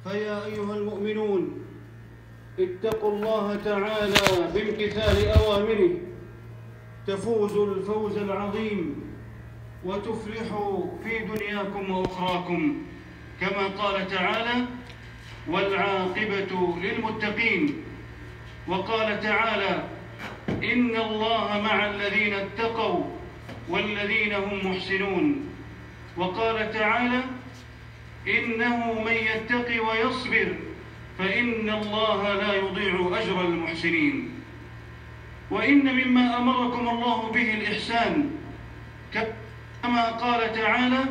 فيا أيها المؤمنون، اتقوا الله تعالى بامتثال أوامره تفوزوا الفوز العظيم وتفلحوا في دنياكم وأخراكم، كما قال تعالى: والعاقبة للمتقين. وقال تعالى: إن الله مع الذين اتقوا والذين هم محسنون. وقال تعالى: إنه من يتق ويصبر فإن الله لا يضيع أجر المحسنين. وإن مما أمركم الله به الإحسان، كما قال تعالى: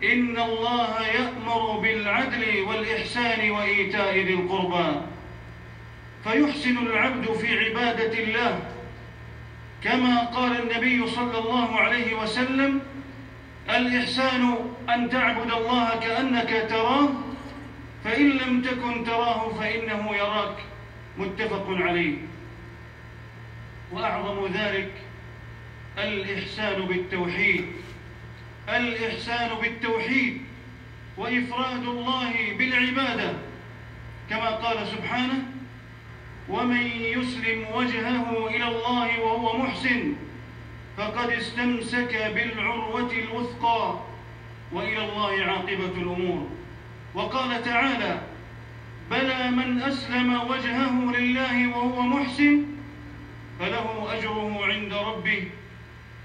إن الله يأمر بالعدل والإحسان وإيتاء ذي القربى. فيحسن العبد في عبادة الله، كما قال النبي صلى الله عليه وسلم: الإحسان أن تعبد الله كأنك تراه فإن لم تكن تراه فإنه يراك. متفق عليه. وأعظم ذلك الإحسان بالتوحيد، الإحسان بالتوحيد وإفراد الله بالعبادة، كما قال سبحانه: ومن يسلم وجهه إلى الله وهو محسن فقد استمسك بالعروة الوثقى وإلى الله عاقبة الأمور. وقال تعالى: بلى من أسلم وجهه لله وهو محسن فله أجره عند ربه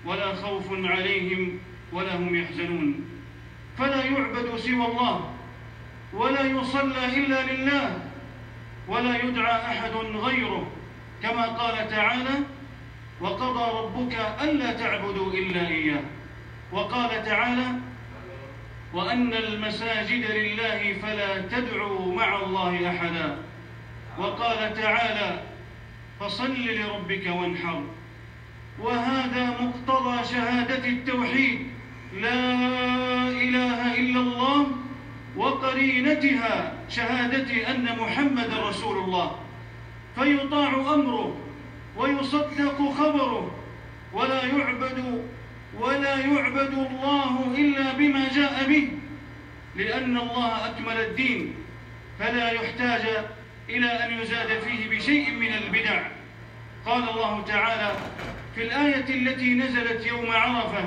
ولا خوف عليهم ولا هم يحزنون. فلا يعبد سوى الله ولا يصلى إلا لله ولا يدعى أحد غيره، كما قال تعالى: وقضى ربك ألا تعبدوا إلا إياه. وقال تعالى: وأن المساجد لله فلا تدعوا مع الله أحدا. وقال تعالى: فصل لربك وانحر. وهذا مقتضى شهادة التوحيد، لا إله إلا الله، وقرينتها شهادة أن محمد رسول الله، فيطاع أمره ويصدق خبره ولا يعبد الله إلا بما جاء به، لأن الله أكمل الدين فلا يحتاج إلى أن يزاد فيه بشيء من البدع. قال الله تعالى في الآية التي نزلت يوم عرفة: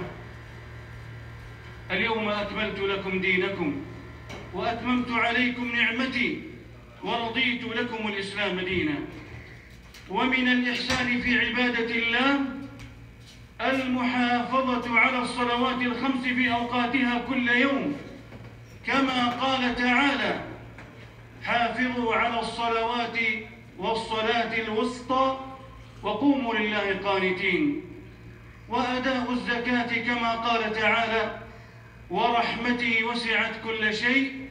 اليوم أكملت لكم دينكم وأتممت عليكم نعمتي ورضيت لكم الإسلام دينا. ومن الإحسان في عبادة الله المحافظة على الصلوات الخمس في أوقاتها كل يوم، كما قال تعالى: حافظوا على الصلوات والصلاة الوسطى وقوموا لله قانتين. وأداء الزكاة، كما قال تعالى: ورحمتي وسعت كل شيء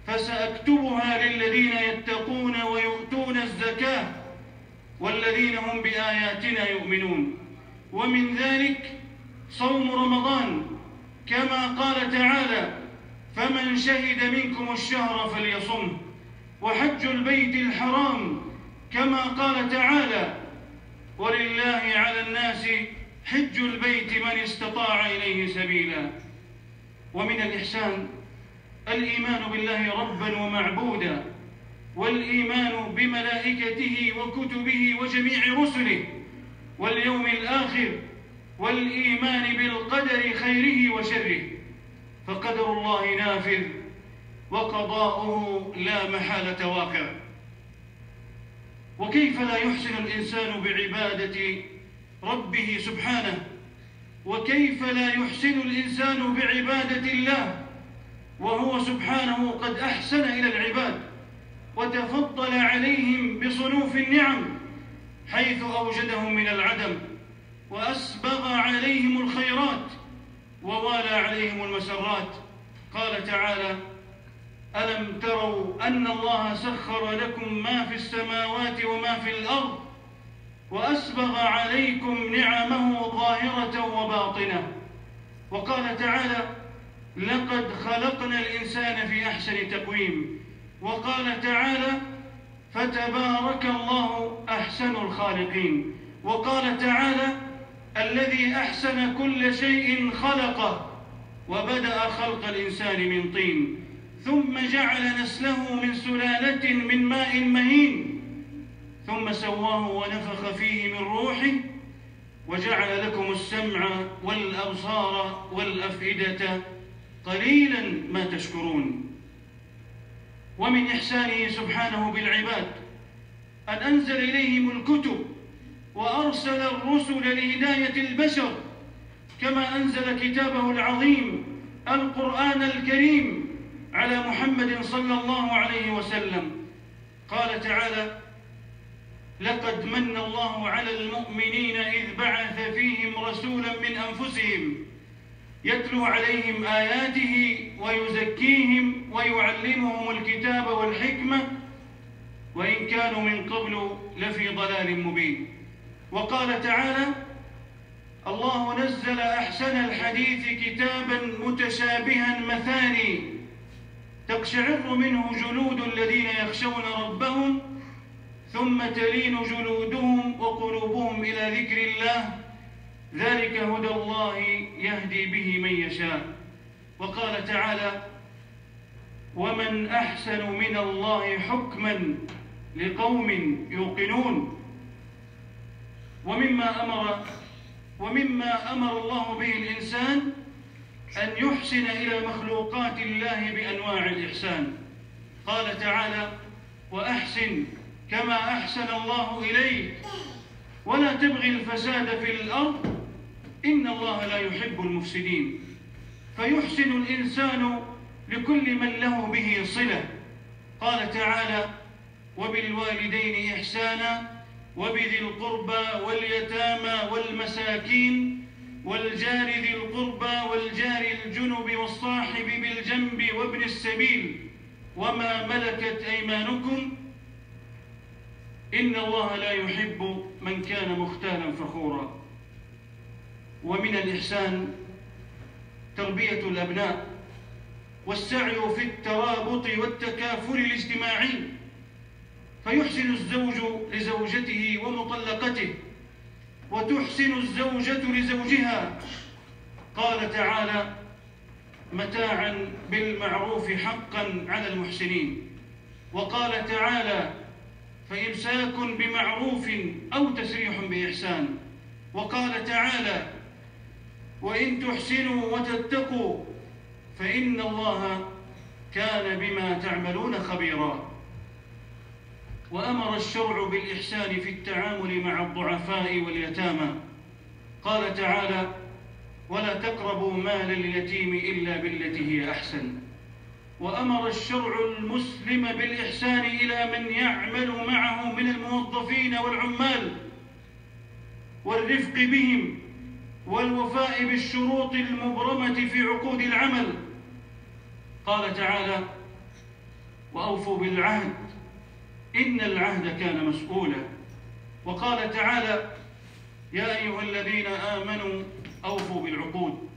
فسأكتبها للذين يتقون ويؤتون الزكاة والذين هم بآياتنا يؤمنون. ومن ذلك صوم رمضان، كما قال تعالى: فمن شهد منكم الشهر فليصمه. وحج البيت الحرام، كما قال تعالى: ولله على الناس حج البيت من استطاع إليه سبيلا. ومن الإحسان الإيمان بالله ربا ومعبودا، والإيمان بملائكته وكتبه وجميع رسله واليوم الآخر، والإيمان بالقدر خيره وشره، فقدر الله نافذ وقضاؤه لا محالة واقع. وكيف لا يحسن الإنسان بعبادة ربه سبحانه؟ وكيف لا يحسن الإنسان بعبادة الله وهو سبحانه قد أحسن إلى العباد وتفضل عليهم بصنوف النعم، حيث أوجدهم من العدم وأسبغ عليهم الخيرات ووالى عليهم المسرات. قال تعالى: ألم تروا أن الله سخر لكم ما في السماوات وما في الأرض وأسبغ عليكم نعمه ظاهرة وباطنة. وقال تعالى: لقد خلقنا الإنسان في أحسن تقويم. وقال تعالى: فتبارك الله أحسن الخالقين. وقال تعالى: الذي أحسن كل شيء خلقه وبدأ خلق الإنسان من طين ثم جعل نسله من سلالة من ماء مهين ثم سواه ونفخ فيه من روحه وجعل لكم السمع والأبصار والأفئدة قليلا ما تشكرون. ومن إحسانه سبحانه بالعباد أن أنزل إليهم الكتب وأرسل الرسل لهداية البشر، كما أنزل كتابه العظيم القرآن الكريم على محمد صلى الله عليه وسلم. قال تعالى: لقد من الله على المؤمنين إذ بعث فيهم رسولا من أنفسهم يتلو عليهم آياته ويزكيهم ويعلمهم الكتاب والحكمة وإن كانوا من قبل لفي ضلال مبين. وقال تعالى: الله نزل أحسن الحديث كتابا متشابها مثاني تقشعر منه جلود الذين يخشون ربهم ثم تلين جلودهم وقلوبهم إلى ذكر الله ذلك هدى الله يهدي به من يشاء. وقال تعالى: ومن أحسن من الله حكما لقوم يوقنون. ومما أمر الله به الإنسان أن يحسن إلى مخلوقات الله بأنواع الإحسان. قال تعالى: وأحسن كما أحسن الله إليك ولا تبغي الفساد في الأرض إن الله لا يحب المفسدين. فيحسن الإنسان لكل من له به صلة. قال تعالى: وبالوالدين إحسانا وبذي القربى واليتامى والمساكين والجار ذي القربى والجار الجنب والصاحب بالجنب وابن السبيل وما ملكت أيمانكم إن الله لا يحب من كان مختالا فخورا. ومن الإحسان تربية الأبناء والسعي في الترابط والتكافل الاجتماعي، فيحسن الزوج لزوجته ومطلقته وتحسن الزوجة لزوجها. قال تعالى: متاعا بالمعروف حقا على المحسنين. وقال تعالى: فإمساك بمعروف أو تسريح بإحسان. وقال تعالى: وإن تحسنوا وتتقوا فإن الله كان بما تعملون خبيرا. وأمر الشرع بالإحسان في التعامل مع الضعفاء واليتامى. قال تعالى: ولا تقربوا مال اليتيم إلا بالتي هي أحسن. وأمر الشرع المسلم بالإحسان إلى من يعمل معه من الموظفين والعمال والرفق بهم والوفاء بالشروط المبرمة في عقود العمل. قال تعالى: وأوفوا بالعهد إن العهد كان مسؤولا. وقال تعالى: يا أيها الذين آمنوا أوفوا بالعقود.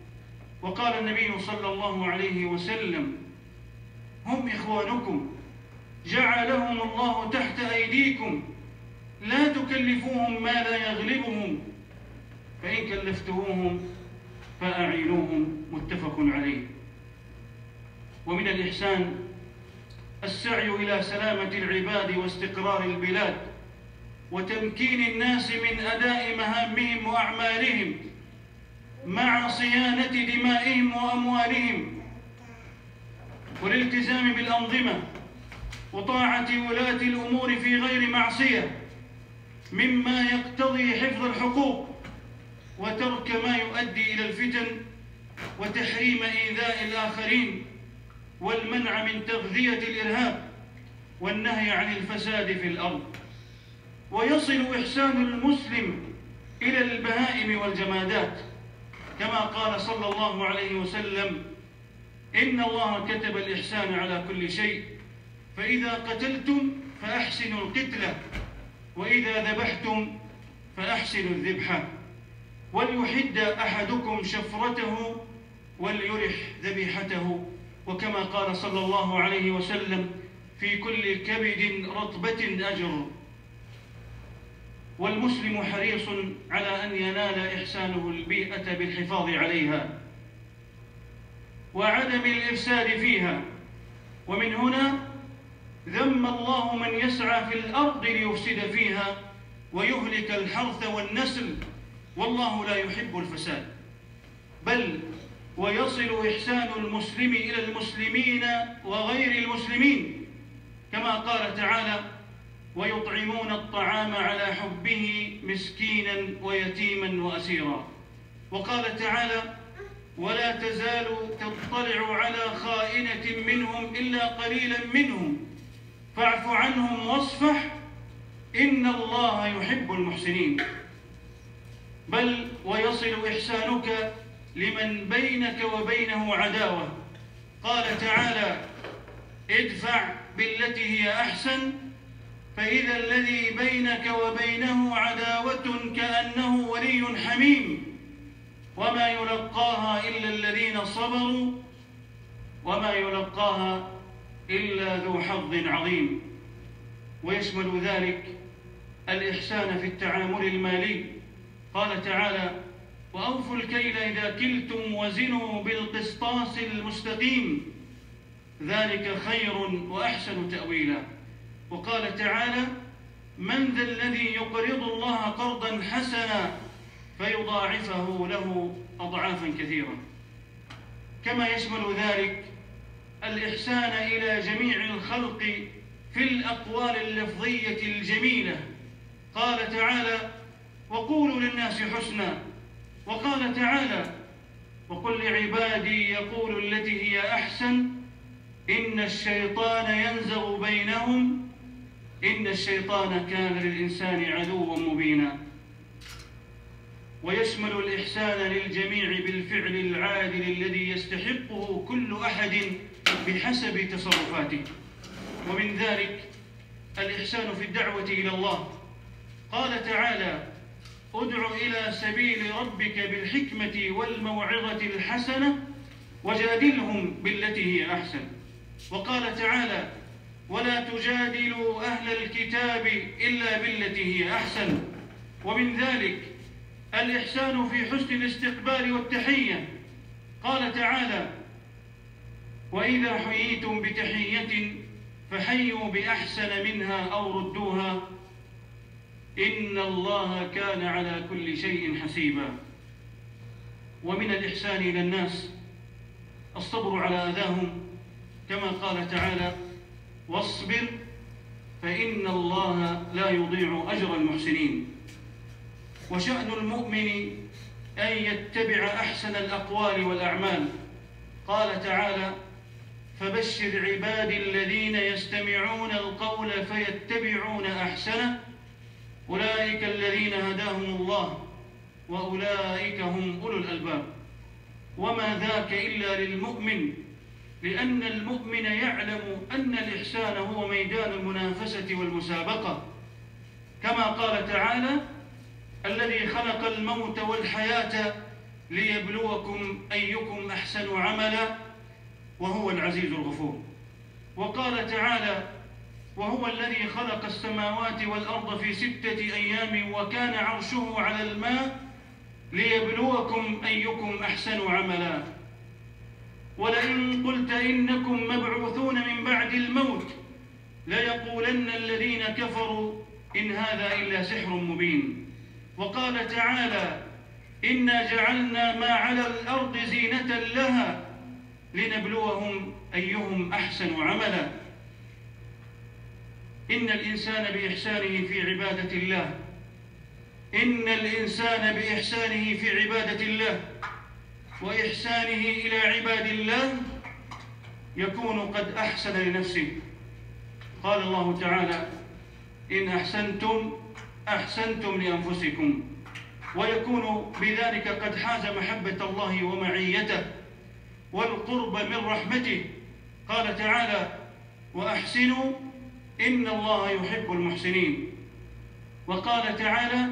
وقال النبي صلى الله عليه وسلم: هم إخوانكم جعلهم الله تحت أيديكم لا تكلفوهم ما لا يغلبهم فإن كلفتموهم فأعينوهم. متفق عليه. ومن الإحسان السعي إلى سلامة العباد واستقرار البلاد وتمكين الناس من أداء مهامهم وأعمالهم مع صيانة دمائهم وأموالهم والالتزام بالأنظمة وطاعة ولاة الأمور في غير معصية مما يقتضي حفظ الحقوق وترك ما يؤدي إلى الفتن وتحريم إيذاء الآخرين والمنع من تغذية الإرهاب والنهي عن الفساد في الأرض. ويصل إحسان المسلم إلى البهائم والجمادات كما قال صلى الله عليه وسلم: إن الله كتب الإحسان على كل شيء فإذا قتلتم فأحسنوا القتلة وإذا ذبحتم فأحسنوا الذبحة وليحد أحدكم شفرته وليرح ذبيحته. وكما قال صلى الله عليه وسلم: في كل كبد رطبة أجر. والمسلم حريص على أن ينال إحسانه البيئة بالحفاظ عليها وعدم الإفساد فيها ومن هنا ذم الله من يسعى في الأرض ليفسد فيها ويهلك الحرث والنسل، والله لا يحب الفساد. بل ويصل إحسان المسلم إلى المسلمين وغير المسلمين، كما قال تعالى: ويطعمون الطعام على حبه مسكينا ويتيما وأسيرا. وقال تعالى: ولا تزال تطلع على خائنة منهم إلا قليلا منهم فاعف عنهم واصفح إن الله يحب المحسنين. بل ويصل إحسانك لمن بينك وبينه عداوة. قال تعالى: ادفع بالتي هي أحسن فإذا الذي بينك وبينه عداوة كأنه ولي حميم وما يلقاها إلا الذين صبروا وما يلقاها إلا ذو حظ عظيم. ويشمل ذلك الإحسان في التعامل المالي. قال تعالى: وأوفوا الكيل إذا كلتم وزنوا بالقسطاس المستقيم ذلك خير وأحسن تأويلا. وقال تعالى: من ذا الذي يقرض الله قرضا حسنا فيضاعفه له أضعافا كثيرة. كما يشمل ذلك الإحسان إلى جميع الخلق في الأقوال اللفظية الجميلة. قال تعالى: وقولوا للناس حسنا. وقال تعالى: وقل لعبادي يقولوا التي هي أحسن إن الشيطان ينزغ بينهم إن الشيطان كان للإنسان عدوا مبينا. ويشمل الإحسان للجميع بالفعل العادل الذي يستحقه كل أحد بحسب تصرفاته. ومن ذلك الإحسان في الدعوة إلى الله. قال تعالى: ادع إلى سبيل ربك بالحكمة والموعظة الحسنة وجادلهم بالتي هي أحسن. وقال تعالى: ولا تجادلوا أهل الكتاب إلا بالتي هي أحسن. ومن ذلك الإحسان في حسن الاستقبال والتحية. قال تعالى: وإذا حييتم بتحية فحيوا بأحسن منها أو ردوها إن الله كان على كل شيء حسيبا. ومن الإحسان إلى الناس الصبر على أذاهم، كما قال تعالى: واصبر فإن الله لا يضيع أجر المحسنين. وشأن المؤمن أن يتبع أحسن الأقوال والأعمال. قال تعالى: فبشر عبادي الذين يستمعون القول فيتبعون أحسنه أولئك الذين هداهم الله وأولئك هم أولو الألباب. وما ذاك إلا للمؤمن، لأن المؤمن يعلم أن الإحسان هو ميدان المنافسة والمسابقة، كما قال تعالى: الذي خلق الموت والحياة ليبلوكم أيكم أحسن عملا وهو العزيز الغفور. وقال تعالى: وهو الذي خلق السماوات والأرض في 6 أيام وكان عرشه على الماء ليبلوكم أيكم أحسن عملا. ولئن قلت إنكم مبعوثون من بعد الموت ليقولن الذين كفروا إن هذا إلا سحر مبين. وقال تعالى: إنا جعلنا ما على الأرض زينة لها لنبلوهم أيهم أحسن عملا. إن الإنسان بإحسانه في عبادة الله في عبادة الله وإحسانه إلى عباد الله يكون قد أحسن لنفسه. قال الله تعالى: إن أحسنتم أحسنتم لأنفسكم، ويكون بذلك قد حاز محبة الله ومعيته والقرب من رحمته. قال تعالى: وأحسنوا إن الله يحب المحسنين. وقال تعالى: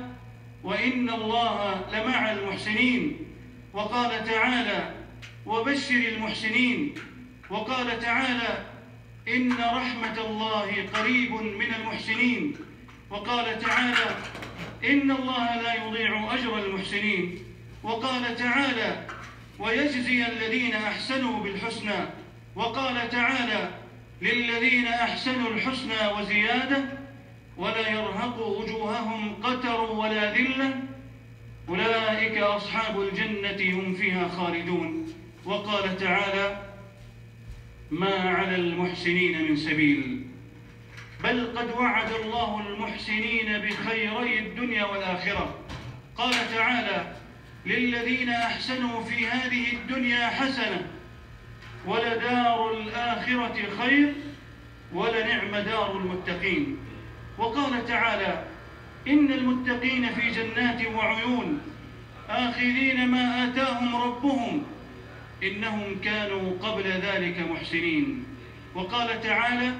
وإن الله لمع المحسنين. وقال تعالى: وبشر المحسنين. وقال تعالى: إن رحمة الله قريب من المحسنين. وقال تعالى: إن الله لا يضيع أجر المحسنين. وقال تعالى: ويجزي الذين أحسنوا بالحسنى. وقال تعالى: للذين أحسنوا الحسنى وزيادة ولا يرهق وجوههم قتر ولا ذلة أولئك أصحاب الجنة هم فيها خالدون. وقال تعالى: ما على المحسنين من سبيل بل قد وعد الله المحسنين بخيري الدنيا والآخرة. قال تعالى: للذين أحسنوا في هذه الدنيا حسنة ولدار الآخرة خير ولنعم دار المتقين. وقال تعالى: إن المتقين في جنات وعيون آخذين ما آتاهم ربهم إنهم كانوا قبل ذلك محسنين. وقال تعالى: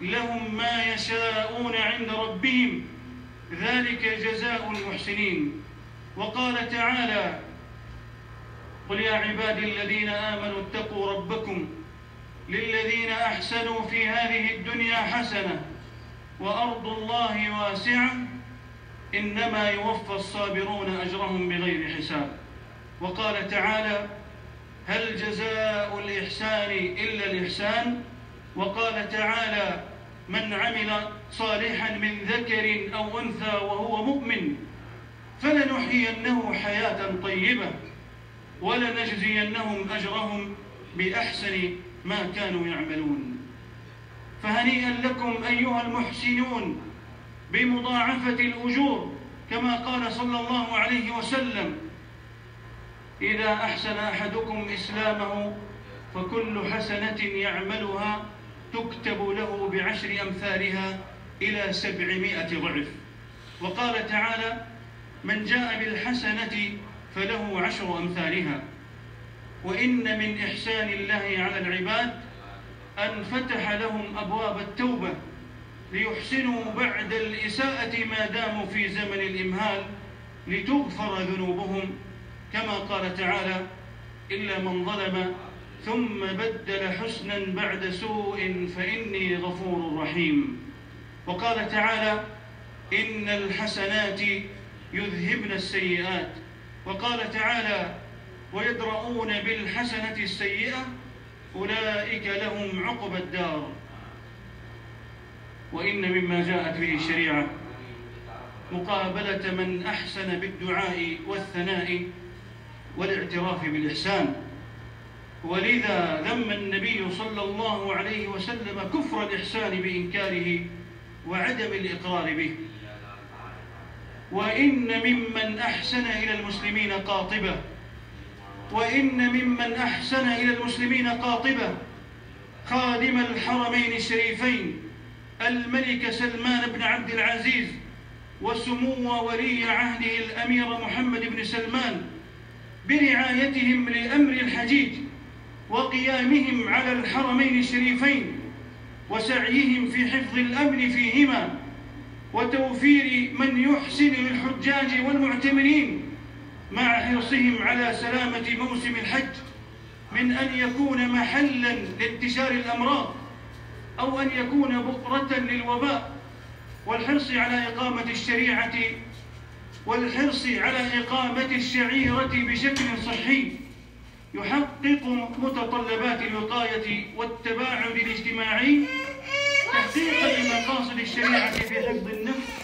لهم ما يشاءون عند ربهم ذلك جزاء المحسنين. وقال تعالى: قل يا عبادي الذين آمنوا اتقوا ربكم للذين أحسنوا في هذه الدنيا حسنة وأرض الله واسعة إنما يوفى الصابرون أجرهم بغير حساب. وقال تعالى: هل جزاء الإحسان إلا الإحسان. وقال تعالى: من عمل صالحا من ذكر أو أنثى وهو مؤمن فلنحيينه حياة طيبة ولنجزينهم أجرهم بأحسن ما كانوا يعملون. فهنيئا لكم أيها المحسنون بمضاعفة الأجور، كما قال صلى الله عليه وسلم: إذا أحسن أحدكم إسلامه فكل حسنة يعملها تكتب له ب10 أمثالها إلى 700 ضعف. وقال تعالى: من جاء بالحسنة فله 10 أمثالها. وإن من إحسان الله على العباد أن فتح لهم أبواب التوبة ليحسنوا بعد الإساءة ما داموا في زمن الإمهال لتغفر ذنوبهم، كما قال تعالى: إلا من ظلم ثم بدل حسنا بعد سوء فإني غفور رحيم. وقال تعالى: إن الحسنات يذهبن السيئات. وقال تعالى: ويدرؤون بالحسنة السيئة أولئك لهم عقبى الدار. وإن مما جاءت به الشريعة مقابلة من أحسن بالدعاء والثناء والاعتراف بالإحسان. ولذا ذم النبي صلى الله عليه وسلم كفر الإحسان بإنكاره وعدم الإقرار به. وإن ممن أحسن إلى المسلمين قاطبة خادم الحرمين الشريفين الملك سلمان بن عبد العزيز وسمو ولي عهده الأمير محمد بن سلمان برعايتهم لأمر الحجيج وقيامهم على الحرمين الشريفين وسعيهم في حفظ الأمن فيهما وتوفير من يحسن للحجاج والمعتمرين مع حرصهم على سلامة موسم الحج من أن يكون محلا لانتشار الأمراض أو أن يكون بؤرة للوباء، والحرص على إقامة الشريعة والحرص على إقامة الشعيرة بشكل صحي يحقق متطلبات الوقاية والتباعد الاجتماعي تحقيقا لمقاصد الشريعة في حفظ النفس